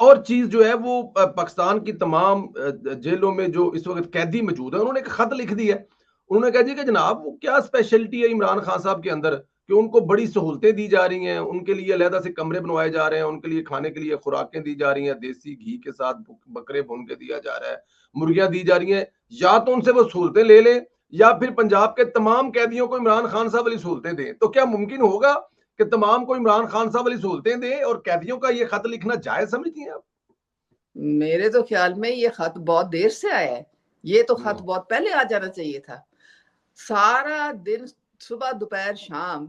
اور چیز جو ہے وہ پاکستان کی تمام جیلوں میں جو اس وقت قیدی موجود ہیں، انہوں نے ایک خط لکھ دیا ہے. انہوں نے کہا جی کہ جناب وہ کیا اسپیشلٹی ہے عمران خان صاحب کے اندر کہ ان کو بڑی سہولتیں دی جا رہی ہیں، ان کے لیے علیحدہ سے کمرے بنوائے جا رہے ہیں، ان کے لیے کھانے کے لیے خوراکیں دی جا رہی ہیں، دیسی گھی کے ساتھ بکرے بھون کے دیا جا رہا ہے، مرغیاں دی جا رہی ہیں. یا تو ان سے وہ سہولتیں لے لیں یا پھر پنجاب کے تمام قیدیوں کو عمران خان صاحب والی سہولتیں دیں. تو کیا ممکن ہوگا کہ تمام کو عمران خان صاحب والی سہولتیں دیں؟ اور قیدیوں کا یہ خط لکھنا جائز سمجھتی ہیں آپ؟ میرے تو خیال میں یہ خط بہت دیر سے آیا ہے. یہ تو خط بہت پہلے آ جانا چاہیے تھا. سارا دن صبح دوپہر شام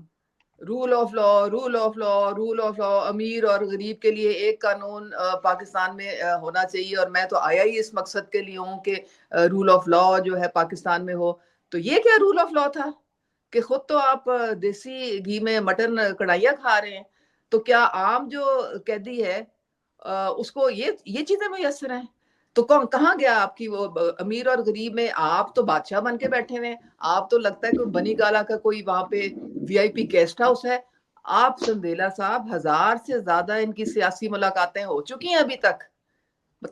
rule of law, rule of law, rule of law, امیر اور غریب کے لیے ایک قانون پاکستان میں ہونا چاہیے. اور میں تو آیا ہی اس مقصد کے لیے ہوں کہ رول آف لا جو ہے پاکستان میں ہو. تو یہ کیا رول آف لا تھا کہ خود تو آپ دیسی گھی میں مٹن کڑھائیاں کھا رہے ہیں، تو کیا عام جو قیدی ہے اس کو یہ چیزیں میسر ہیں؟ تو کہاں گیا آپ کی وہ امیر اور غریب میں؟ آپ تو بادشاہ بن کے بیٹھے ہوئے ہیں. آپ تو لگتا ہے کہ بنی گالا کا کوئی وہاں پہ وی آئی پی گیسٹ ہاؤس ہے. آپ سندیلا صاحب 1000 سے زیادہ ان کی سیاسی ملاقاتیں ہو چکی ہیں ابھی تک.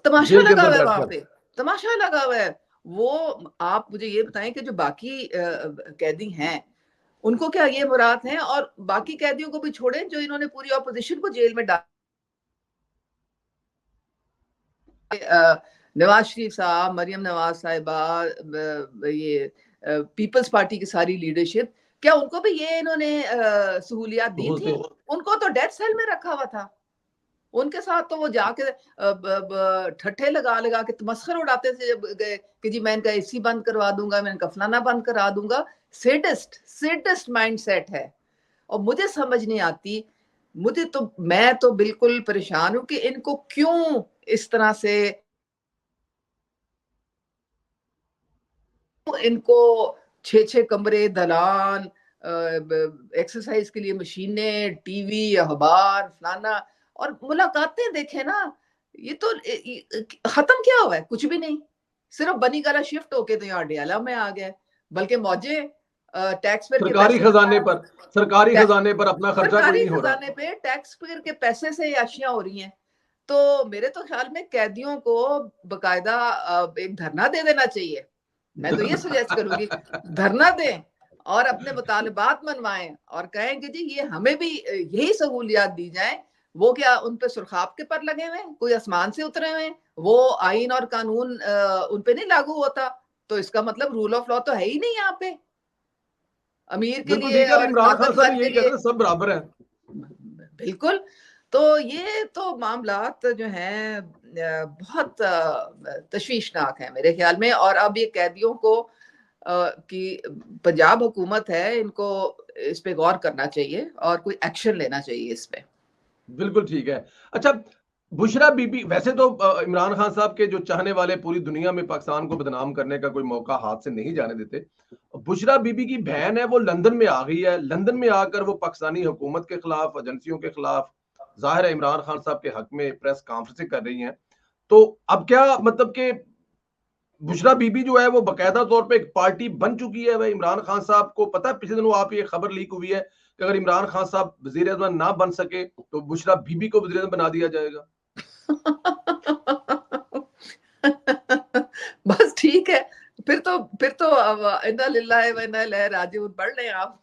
تماشا جیل کے لگا اندر ہوا ہے بیٹھ وہاں کر. پہ، تماشا لگا ہوا ہے. وہ آپ مجھے یہ بتائیں کہ جو باقی قیدی ہیں ان کو کیا یہ مراد ہیں؟ اور باقی قیدیوں کو بھی چھوڑیں جو انہوں نے پوری اپوزیشن کو جیل میں ڈال. نواز شریف صاحب، مریم نواز صاحبہ، یہ پیپلز پارٹی کی ساری لیڈرشپ، کیا ان کو بھی یہ انہوں نے سہولیات دی تھی؟ ان کو تو ڈیتھ سیل میں رکھا ہوا تھا. ان کے ساتھ تو وہ جا کے ٹھٹھے لگا کے تمسخر اڑاتے تھے کہ جی میں ان کا اے سی بند کروا دوں گا، میں ان کا فلانا بند کرا دوں گا. سیڈسٹ مائنڈ سیٹ ہے. اور مجھے سمجھ نہیں آتی، میں تو بالکل پریشان ہوں کہ ان کو کیوں اس طرح سے ان کو 6 کمرے، دلان، ایکسرسائز کے لیے مشینیں، ٹی وی، اخبار، فلانا، اور ملاقاتیں دیکھیں نا. یہ تو ختم کیا ہوا ہے؟ کچھ بھی نہیں. صرف بنی گالا شفٹ ہو کے تو یہاں ڈیالہ میں آ گیا. بلکہ موجے ٹیکس پیئر کے سرکاری پیسے خزانے پر اپنا خرچہ کوئی سرکاری نہیں ہو رہا. خزانے پہ ٹیکس پیئر کے پیسے سے عیاشیاں ہو رہی ہیں. تو میرے تو خیال میں قیدیوں کو باقاعدہ ایک دھرنا دے دینا چاہیے. میں تو یہ سجیسٹ کروں گی دھرنا دیں اور اپنے مطالبات منوائیں اور کہیں کہ جی یہ ہمیں بھی یہی سہولیات دی جائیں. وہ کیا ان پہ سرخاب کے پر لگے ہوئے ہیں؟ کوئی آسمان سے اترے ہوئے ہیں؟ وہ آئین اور قانون ان پہ نہیں لاگو ہوتا؟ تو اس کا مطلب رول آف لا تو ہے ہی نہیں یہاں پہ امیر کے بالکل لیے ٹھیک ہے. اور اور عمران خان صاحب طاقتور کے یہی کہتے لیے. ہیں سب برابر ہیں. بالکل. تو یہ تو معاملات جو ہیں بہت تشویشناک ہیں میرے خیال میں. اور اب یہ قیدیوں کو کی پنجاب حکومت ہے، ان کو اس پہ غور کرنا چاہیے اور کوئی ایکشن لینا چاہیے اس پہ. بالکل ٹھیک ہے. اچھا، بشرا بی بی، ویسے تو عمران خان صاحب کے جو چاہنے والے پوری دنیا میں پاکستان کو بدنام کرنے کا کوئی موقع ہاتھ سے نہیں جانے دیتے. بشرا بی بی کی بہن ہے، وہ لندن میں آ گئی ہے. لندن میں آ کر وہ پاکستانی حکومت کے خلاف، ایجنسیوں کے خلاف، ظاہر ہے عمران خان صاحب کے حق میں پریس کانفرنسیں کر رہی ہیں. تو اب کیا مطلب کہ بشرا بی بی جو ہے وہ باقاعدہ طور پہ ایک پارٹی بن چکی ہے. عمران خان صاحب کو پتہ ہے، پچھلے دنوں آپ یہ خبر لیک ہوئی ہے کہ اگر عمران خان صاحب وزیر اعظم نہ بن سکے تو بشرا بی بی کو وزیر اعظم بنا دیا جائے گا. بس ٹھیک ہے. پھر تو انا للہ و انا الیہ راجعون پڑھ لیں آپ.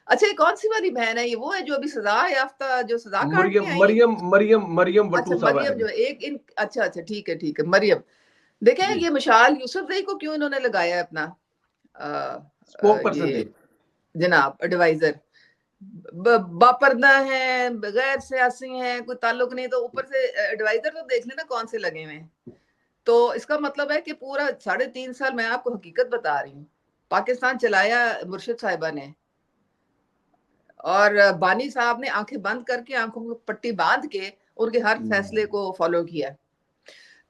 اچھا، یہ کون سی والی بہن ہے؟ یہ وہ ہے جو ابھی سزا یافتہ، جو سزا کاٹ کے آئی ہیں؟ مریم اچھا وٹو صاحب مریم جو ہے. اچھا ٹھیک ہے مریم. دیکھیں جی، یہ مشال یوسف زئی کو کیوں انہوں نے لگایا ہے اپنا اسپوک پرسن یہ تھی. جناب ایڈوائزر؟ باپردہ ہیں، غیر سیاسی ہیں، کوئی تعلق نہیں، تو اوپر سے ایڈوائزر تو دیکھ لینا کون سے لگے ہوئے ہیں. تو اس کا مطلب ہے کہ پورا 3.5 سال، میں آپ کو حقیقت بتا رہی ہوں، پاکستان چلایا مرشد صاحبہ نے، اور بانی صاحب نے آنکھیں بند کر کے، آنکھوں کو پٹی باندھ کے ان کے ہر فیصلے کو فالو کیا.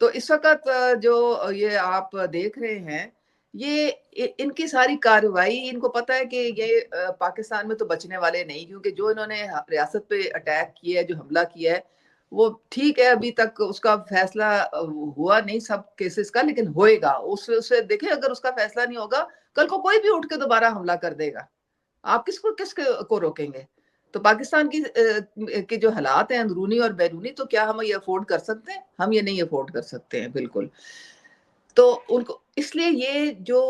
تو اس وقت جو یہ آپ دیکھ رہے ہیں، یہ ان کی ساری کارروائی، ان کو پتہ ہے کہ یہ پاکستان میں تو بچنے والے نہیں، کیونکہ جو انہوں نے ریاست پہ اٹیک کیا ہے، جو حملہ کیا ہے، وہ ٹھیک ہے ابھی تک اس کا فیصلہ ہوا نہیں سب کیسز کا، لیکن ہوئے گا. اسے دیکھیں، اگر اس کا فیصلہ نہیں ہوگا، کل کو کوئی بھی اٹھ کے دوبارہ حملہ کر دے گا. آپ کس کو روکیں گے؟ تو پاکستان کے جو حالات ہیں اندرونی اور بیرونی، تو کیا ہم یہ افورڈ کر سکتے ہیں؟ ہم یہ نہیں افورڈ کر سکتے ہیں بالکل. تو ان کو اس لیے یہ جو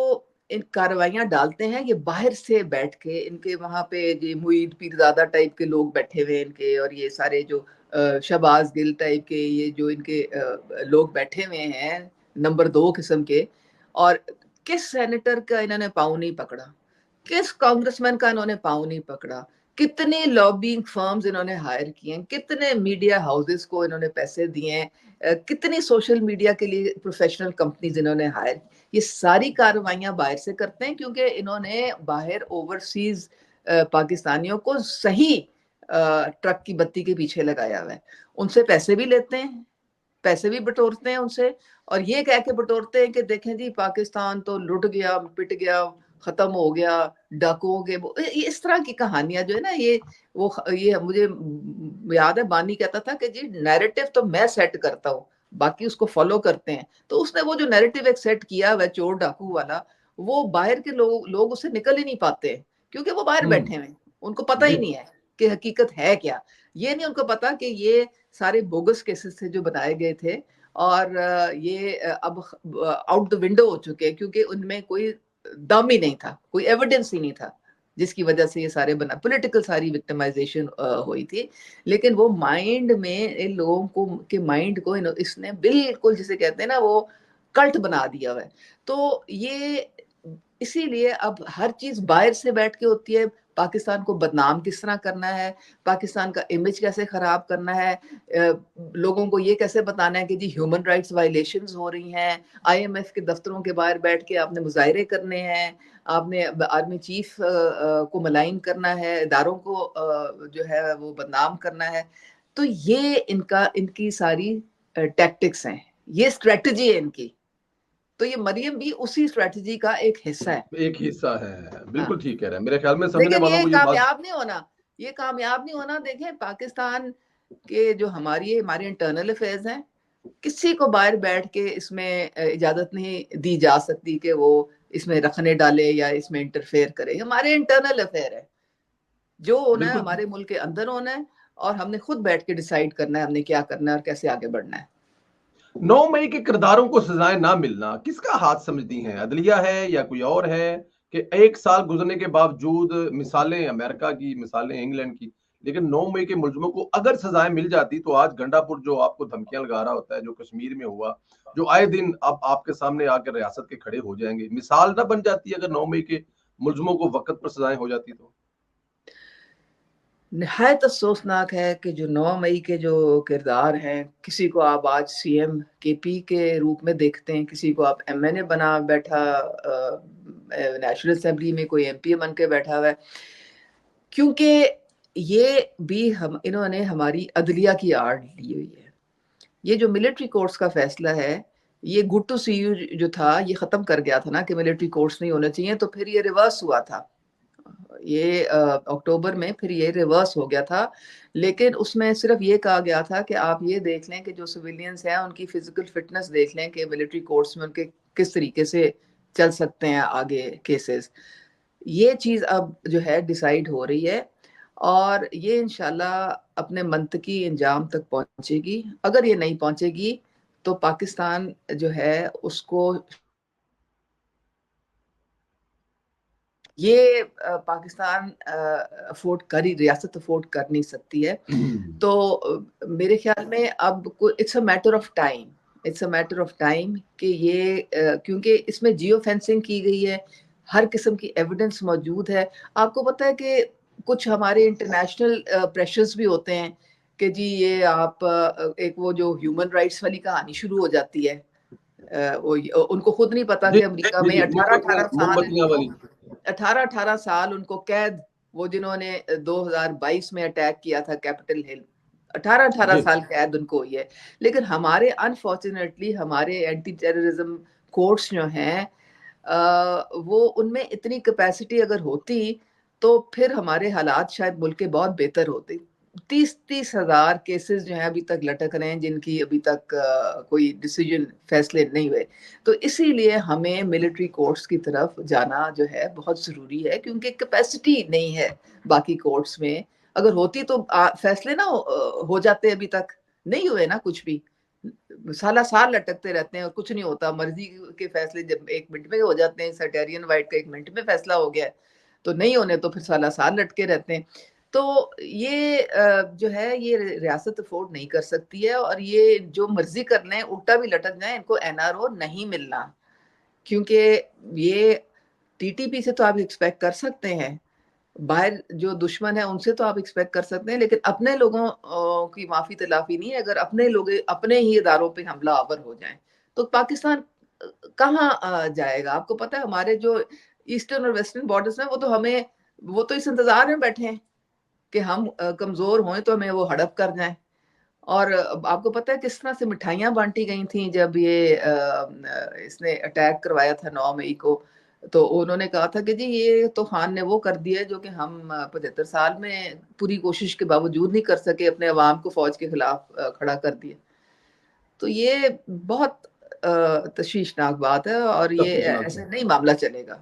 ان کارروائیاں ڈالتے ہیں یہ باہر سے بیٹھ کے، ان کے وہاں پہ یہ معید پیرزادہ ٹائپ کے لوگ بیٹھے ہوئے ان کے، اور یہ سارے جو شہباز گل ٹائپ کے، یہ جو ان کے لوگ بیٹھے ہوئے ہیں نمبر 2 قسم کے. اور کس سینیٹر کا انہوں نے پاؤں نہیں پکڑا، کس کانگریس مین کا انہوں نے پاؤں نہیں پکڑا، کتنے لابینگ فرمز انہوں نے ہائر کیے ہیں، کتنے میڈیا ہاؤسز کو انہوں نے پیسے دیے ہیں، کتنی سوشل میڈیا کے لیے پروفیشنل کمپنیز انہوں نے ہائر. یہ ساری کارروائیاں باہر سے کرتے ہیں کیونکہ انہوں نے باہر اوورسیز پاکستانیوں کو صحیح ٹرک کی بتی کے پیچھے لگایا ہوا ہے. ان سے پیسے بھی لیتے ہیں، پیسے بھی بٹورتے ہیں ان سے، اور یہ کہہ کے بٹورتے ہیں کہ دیکھیں جی پاکستان تو لٹ گیا، پٹ گیا، ختم ہو گیا، ڈاکوؤں کے. اس طرح کی کہانیاں جو ہے نا، یہ مجھے یاد ہے بانی کہتا تھا کہ جی نیریٹو تو میں سیٹ کرتا ہوں، باقی اس کو فالو کرتے ہیں. تو اس نے وہ جو نیریٹو ایک سیٹ کیا ہوا چور ڈاکو والا، وہ باہر کے لوگ اسے نکل ہی نہیں پاتے کیونکہ وہ باہر بیٹھے ہوئے، ان کو پتہ ہی نہیں ہے کہ حقیقت ہے کیا. یہ نہیں ان کو پتا کہ یہ سارے بوگس کیسز تھے جو بنائے گئے تھے، اور یہ اب آؤٹ دا ونڈو ہو چکے کیونکہ ان میں کوئی دم ہی نہیں تھا، کوئی ایویڈنس ہی نہیں تھا، جس کی وجہ سے یہ سارے پولیٹیکل ساری وکٹمائزیشن ہوئی تھی. لیکن وہ مائنڈ میں ان لوگوں کو کے مائنڈ کو اس نے بالکل جسے کہتے ہیں نا وہ کلٹ بنا دیا ہوا ہے. تو یہ اسی لیے اب ہر چیز باہر سے بیٹھ کے ہوتی ہے. پاکستان کو بدنام کس طرح کرنا ہے، پاکستان کا امیج کیسے خراب کرنا ہے، لوگوں کو یہ کیسے بتانا ہے کہ جی ہیومن رائٹس وائلیشنز ہو رہی ہیں، آئی ایم ایف کے دفتروں کے باہر بیٹھ کے آپ نے مظاہرے کرنے ہیں، آپ نے آرمی چیف کو ملائن کرنا ہے، اداروں کو جو ہے وہ بدنام کرنا ہے. تو یہ ان کی ساری ٹیکٹکس ہیں، یہ اسٹریٹجی ہے ان کی. تو یہ مریم بھی اسی اسٹریٹجی کا ایک حصہ ہے. ایک حصہ ہے. ہاں، بالکل ٹھیک کہہ رہے ہیں. میرے خیال میں سمجھنے لیکن والوں یہ کو یہ بات کامیاب نہیں ہونا، یہ کامیاب نہیں ہونا. دیکھیں پاکستان کے جو ہمارے انٹرنل افیئرز ہیں، کسی کو باہر بیٹھ کے اس میں اجازت نہیں دی جا سکتی کہ وہ اس میں رکھنے ڈالے یا اس میں انٹرفیئر کرے. ہمارے انٹرنل افیئر ہے، جو ہونا ہے بالکل. ہمارے ملک کے اندر ہونا ہے، اور ہم نے خود بیٹھ کے ڈیسائیڈ کرنا ہے ہم نے کیا کرنا ہے اور کیسے آگے بڑھنا ہے. 9 مئی کے کرداروں کو سزائیں نہ ملنا کس کا ہاتھ سمجھتی ہیں؟ عدلیہ ہے یا کوئی اور ہے؟ کہ 1 سال گزرنے کے باوجود مثالیں امریکہ کی، مثالیں انگلینڈ کی، لیکن 9 مئی کے ملزموں کو اگر سزائیں مل جاتی تو آج گنڈا پور جو آپ کو دھمکیاں لگا رہا ہوتا ہے، جو کشمیر میں ہوا، جو آئے دن اب آپ کے سامنے آ کر ریاست کے کھڑے ہو جائیں گے، مثال نہ بن جاتی اگر 9 مئی کے ملزموں کو وقت پر سزائیں ہو جاتی تو؟ نہایت افسوسناک ہے کہ جو 9 مئی کے جو کردار ہیں، کسی کو آپ آج سی ایم کے پی کے روپ میں دیکھتے ہیں، کسی کو آپ ایم این اے بنا بیٹھا، نیشنل اسمبلی میں کوئی ایم پی بن کے بیٹھا ہوا ہے. کیونکہ یہ بھی انہوں نے ہماری عدلیہ کی آڑ لی ہوئی ہے. یہ جو ملٹری کورٹس کا فیصلہ ہے، یہ گڈ ٹو سی یو جو تھا یہ ختم کر گیا تھا نا کہ ملٹری کورٹس نہیں ہونے چاہیے، تو پھر یہ ریورس ہوا تھا، یہ اکتوبر میں پھر یہ ریورس ہو گیا تھا. لیکن اس میں صرف یہ کہا گیا تھا کہ آپ یہ دیکھ لیں کہ جو سویلینز ہیں ان کی فزیکل فٹنس دیکھ لیں کہ ملٹری کورٹس میں ان کے کس طریقے سے چل سکتے ہیں آگے کیسز. یہ چیز اب جو ہے ڈیسائیڈ ہو رہی ہے، اور یہ انشاءاللہ اپنے منطقی انجام تک پہنچے گی. اگر یہ نہیں پہنچے گی تو پاکستان جو ہے اس کو یہ پاکستان ریاست افورڈ کر نہیں سکتی ہے. تو میرے خیال میں اب it's a matter of time کہ یہ کیونکہ اس میں جیو فینسنگ کی گئی ہے، ہر قسم کی ایویڈنس موجود ہے. آپ کو پتہ ہے کہ کچھ ہمارے انٹرنیشنل پریشرز بھی ہوتے ہیں کہ جی یہ آپ ایک وہ جو ہیومن رائٹس والی کہانی شروع ہو جاتی ہے، ان کو خود نہیں پتا کہ امریکہ میں 18 سال ان کو قید، وہ جنہوں نے 2022 میں اٹیک کیا تھا کیپٹل ہل، 18 سال قید ان کو ہوئی ہے. لیکن ہمارے انفارچونیٹلی ہمارے اینٹی ٹیررزم کورٹس جو ہیں وہ ان میں اتنی کیپیسٹی اگر ہوتی تو پھر ہمارے حالات شاید ملک کے بہت بہتر ہوتے. 30 ہزار کیسز جو ہیں ابھی تک لٹک رہے ہیں جن کی ابھی تک کوئی ڈیسیجن فیصلے نہیں ہوئے. تو اسی لیے ہمیں ملٹری کورٹس کی طرف جانا جو ہے بہت ضروری ہے، کیونکہ کیپیسٹی نہیں ہے باقی کورٹس میں اگر ہوتی تو فیصلے نہ ہو جاتے, ابھی تک نہیں ہوئے نا کچھ بھی, سالہ سال لٹکتے رہتے ہیں اور کچھ نہیں ہوتا. مرضی کے فیصلے جب 1 منٹ میں ہو جاتے ہیں, سیٹیرین وائٹ کا 1 منٹ میں فیصلہ ہو گیا ہے, تو نہیں ہونے تو پھر سالہ سال لٹکے رہتے ہیں. تو یہ جو ہے یہ ریاست افورڈ نہیں کر سکتی ہے, اور یہ جو مرضی کر لیں, الٹا بھی لٹک جائیں, ان کو NRO نہیں ملنا. کیونکہ یہ TTP سے تو آپ ایکسپیکٹ کر سکتے ہیں, باہر جو دشمن ہے ان سے تو آپ ایکسپیکٹ کر سکتے ہیں, لیکن اپنے لوگوں کی معافی تلافی نہیں ہے. اگر اپنے لوگ اپنے ہی اداروں پہ حملہ آور ہو جائیں تو پاکستان کہاں جائے گا؟ آپ کو پتہ ہے ہمارے جو ایسٹرن اور ویسٹرن بارڈرز ہیں وہ تو اس انتظار میں بیٹھے ہیں کہ ہم کمزور ہوئیں تو ہمیں وہ ہڑپ کر جائیں. اور آپ کو پتہ ہے کس طرح سے مٹھائیاں بانٹی گئی تھیں جب یہ اس نے اٹیک کروایا تھا 9 مئی کو, تو انہوں نے کہا تھا کہ جی یہ تو خان نے وہ کر دیا جو کہ ہم 75 سال میں پوری کوشش کے باوجود نہیں کر سکے, اپنے عوام کو فوج کے خلاف کھڑا کر دیا. تو یہ بہت تشویشناک بات ہے, اور یہ ایسے نہیں معاملہ چلے گا.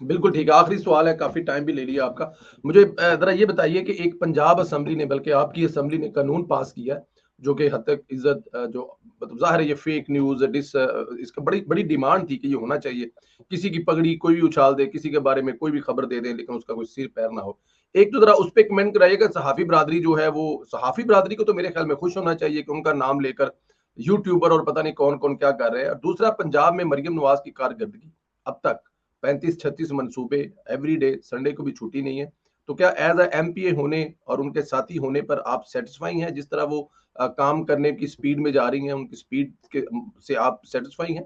بالکل ٹھیک ہے, آخری سوال ہے, کافی ٹائم بھی لے لیا آپ کا. مجھے ذرا یہ بتائیے کہ ایک پنجاب اسمبلی نے, بلکہ آپ کی اسمبلی نے قانون پاس کیا ہے جو کہ حد تک عزت جو مطلب ظاہر ہے یہ فیک نیوز اس کا بڑی ڈیمانڈ تھی کہ یہ ہونا چاہیے, کسی کی پگڑی کوئی بھی اچھال دے, کسی کے بارے میں کوئی بھی خبر دے دیں, لیکن اس کا کوئی سر پیر نہ ہو. ایک تو ذرا اس پہ کمنٹ کرائیے گا. صحافی برادری جو ہے وہ صحافی برادری کو تو میرے خیال میں خوش ہونا چاہیے کہ ان کا نام لے کر یوٹیوبر اور پتہ نہیں کون کون کیا کر رہے ہیں. اور دوسرا, پنجاب میں مریم نواز کی کارکردگی اب تک 35-36 منصوبے ایوری ڈے, سنڈے کو بھی چھٹی نہیں ہے. تو کیا ایز اے MP ہونے اور ان کے ساتھی ہونے پر آپ سیٹسفائی ہیں جس طرح وہ کام کرنے کی سپیڈ میں جا رہی ہیں, ان کی سپیڈ سے آپ سیٹسفائی ہیں؟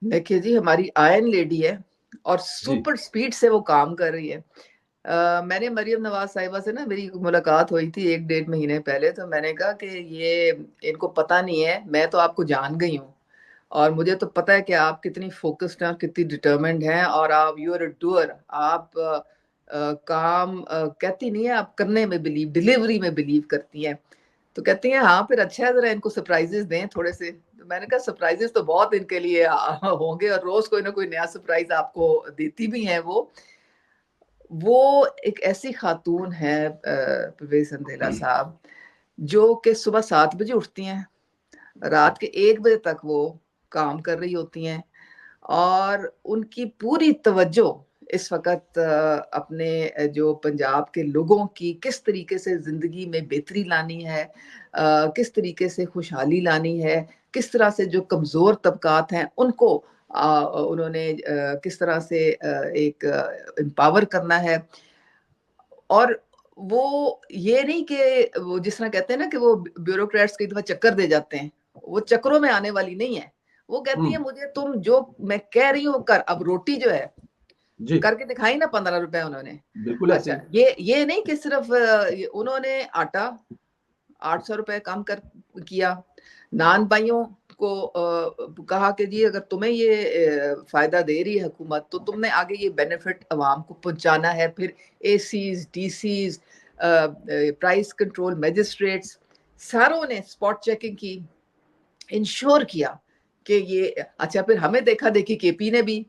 دیکھیے جی, ہماری آئرن لیڈی ہے اور سپر سپیڈ سے وہ کام کر رہی ہے. میں نے مریم نواز صاحبہ سے نا میری ملاقات ہوئی تھی 1-1.5 مہینے پہلے, تو میں نے کہا کہ یہ ان کو پتہ نہیں ہے, میں تو آپ کو جان گئی ہوں اور مجھے تو پتہ ہے کہ آپ کتنی فوکسڈ ہیں اور کتنی ڈٹرمنڈ ہیں, اور آپ یو آر اے ڈوئر, آپ کام کہتی نہیں ہے, آپ کرنے میں بلیو, ڈیلیوری میں بلیو کرتی ہیں. تو کہتی ہیں ہاں پھر اچھا ہے ذرا ان کو سرپرائزز دیں تھوڑے سے. تو میں نے کہا سرپرائزز تو بہت ان کے لیے ہوں گے, اور روز کوئی نہ کوئی نیا سرپرائز آپ کو دیتی بھی ہیں. وہ ایک ایسی خاتون ہے پرویز اندھیلا صاحب, جو کہ صبح 7 بجے اٹھتی ہیں, رات کے 1 بجے تک وہ کام کر رہی ہوتی ہیں, اور ان کی پوری توجہ اس وقت اپنے جو پنجاب کے لوگوں کی کس طریقے سے زندگی میں بہتری لانی ہے, کس طریقے سے خوشحالی لانی ہے, کس طرح سے جو کمزور طبقات ہیں ان کو انہوں نے کس طرح سے ایک امپاور کرنا ہے. اور وہ یہ نہیں کہ وہ جس طرح کہتے ہیں نا کہ وہ بیوروکریٹس کئی دفعہ چکر دے جاتے ہیں, وہ چکروں میں آنے والی نہیں ہے. وہ کہتی ہے مجھے تم جو میں کہہ رہی ہوں کر. اب روٹی جو ہے کر کے دکھائی نا 15 روپے انہوں نے. اچھا یہ نہیں کہ صرف انہوں نے آٹا 800 روپے کم کیا, نان بھائیوں کو کہا کہ جی اگر تمہیں یہ فائدہ دے رہی ہے حکومت تو تم نے آگے یہ بینیفٹ عوام کو پہنچانا ہے. پھر ACs, DCs, price control magistrates ساروں نے اسپاٹ چیکنگ کی, انشور کیا کہ یہ اچھا. پھر ہمیں دیکھا دیکھی KP نے بھی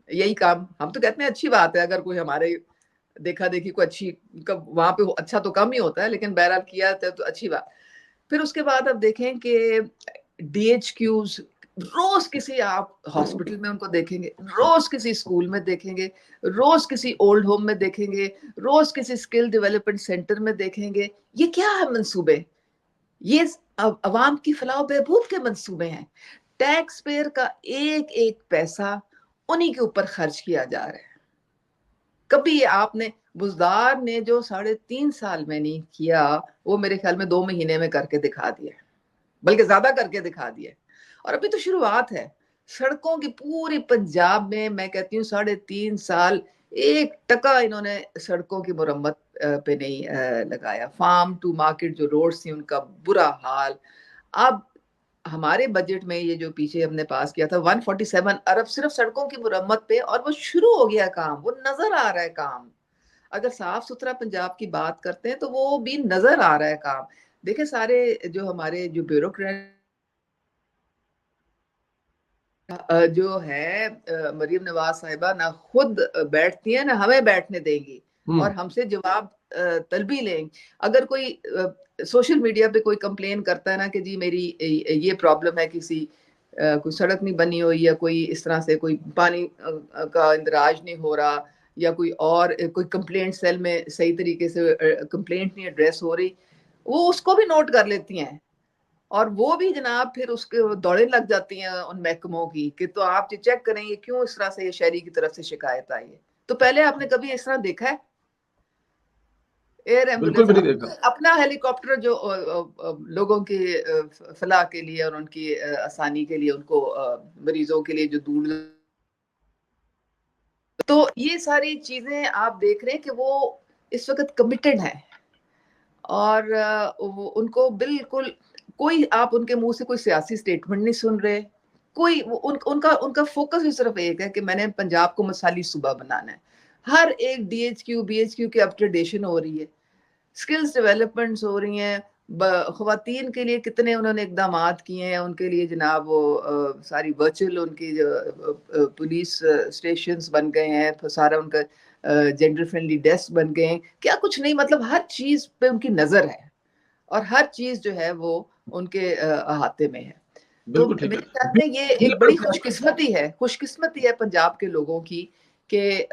یہی کام, ہم تو کہتے ہیں اچھی بات ہے اگر کوئی ہمارے دیکھا دیکھی کو اچھی, وہاں پہ اچھا تو کم ہی ہوتا ہے لیکن بہرحال کیا تو اچھی بات. پھر اس کے بعد آپ دیکھیں کہ DHQs, روز کسی آپ ہاسپٹل میں ان کو دیکھیں گے, روز کسی اسکول میں دیکھیں گے, روز کسی اولڈ ہوم میں دیکھیں گے, روز کسی اسکل ڈیولپمنٹ سینٹر میں دیکھیں گے. یہ کیا ہے منصوبے؟ یہ عوام کی فلاح و بہبود کے منصوبے ہیں. ٹیکس پیئر کا ایک ایک پیسہ انہی کے اوپر خرچ کیا جا رہا ہے. کبھی آپ نے بزدار نے جو 3.5 سال میں نہیں کیا, وہ میرے خیال میں 2 مہینے میں کر کے دکھا دیا, بلکہ زیادہ کر کے دکھا دیا. اور ابھی تو شروعات ہے. سڑکوں کی پوری پنجاب میں کہتی ہوں 3.5 سال 1 ٹکا انہوں نے سڑکوں کی مرمت پہ نہیں لگایا. فارم ٹو مارکیٹ جو روڈز تھی ان کا برا حال. اب ہمارے بجٹ میں یہ جو پیچھے ہم نے پاس کیا تھا 147 ارب صرف سڑکوں کی مرمت پہ, اور وہ شروع ہو گیا کام, وہ نظر آ رہا ہے کام. اگر صاف ستھرا پنجاب کی بات کرتے ہیں تو وہ بھی نظر آ رہا ہے کام. دیکھیں سارے جو ہمارے جو بیوروکریٹ جو ہے مریم نواز صاحبہ نہ خود بیٹھتی ہیں نہ ہمیں بیٹھنے دیں گی. اور ہم سے جواب طلبی لیں. اگر کوئی سوشل میڈیا پہ کوئی کمپلین کرتا ہے نا کہ جی میری یہ پرابلم ہے, کسی کوئی سڑک نہیں بنی ہوئی یا کوئی اس طرح سے کوئی پانی کا اندراج نہیں ہو رہا یا کوئی اور کوئی کمپلینٹ سیل میں صحیح طریقے سے کمپلینٹ نہیں ایڈریس ہو رہی, وہ اس کو بھی نوٹ کر لیتی ہیں اور وہ بھی جناب پھر اس کے دوڑے لگ جاتی ہیں ان محکموں کی کہ تو آپ چیک کریں یہ کیوں اس طرح سے یہ شہری کی طرف سے شکایت آئی ہے. تو پہلے آپ نے کبھی اس طرح دیکھا ہے ایئر بالکل ایمبولینس بھی نہیں دیکھا. اپنا ہیلی کاپٹر جو لوگوں کی فلاح کے لیے اور ان کی آسانی کے لیے ان کو مریضوں کے لیے جو دور, تو یہ ساری چیزیں آپ دیکھ رہے ہیں کہ وہ اس وقت کمیٹڈ ہیں اور ان کو بالکل کوئی آپ ان کے منہ سے کوئی سیاسی سٹیٹمنٹ نہیں سن رہے, کوئی ان کا فوکس بھی صرف ایک ہے کہ میں نے پنجاب کو مثالی صوبہ بنانا ہے. ہر ایک D H Q B H Q کی اپگریڈیشن ہو رہی ہے, اسکلز ڈیولپمنٹس ہو رہی ہیں, خواتین کے لیے کتنے انہوں نے اقدامات کیے ہیں ان کے لیے جناب, وہ ساری ورچوئل ان کی پولیس اسٹیشنز بن گئے ہیں, سارا ان کا جینڈر فرینڈلی ڈیسک بن گئے ہیں, کیا کچھ نہیں, مطلب ہر چیز پہ ان کی نظر ہے اور ہر چیز جو ہے وہ ان کے احاطے میں ہے. تو بالکل ٹھیک میرے ہے. خیال میں یہ ایک بڑی خوش قسمتی ہے پنجاب کے لوگوں کی کہ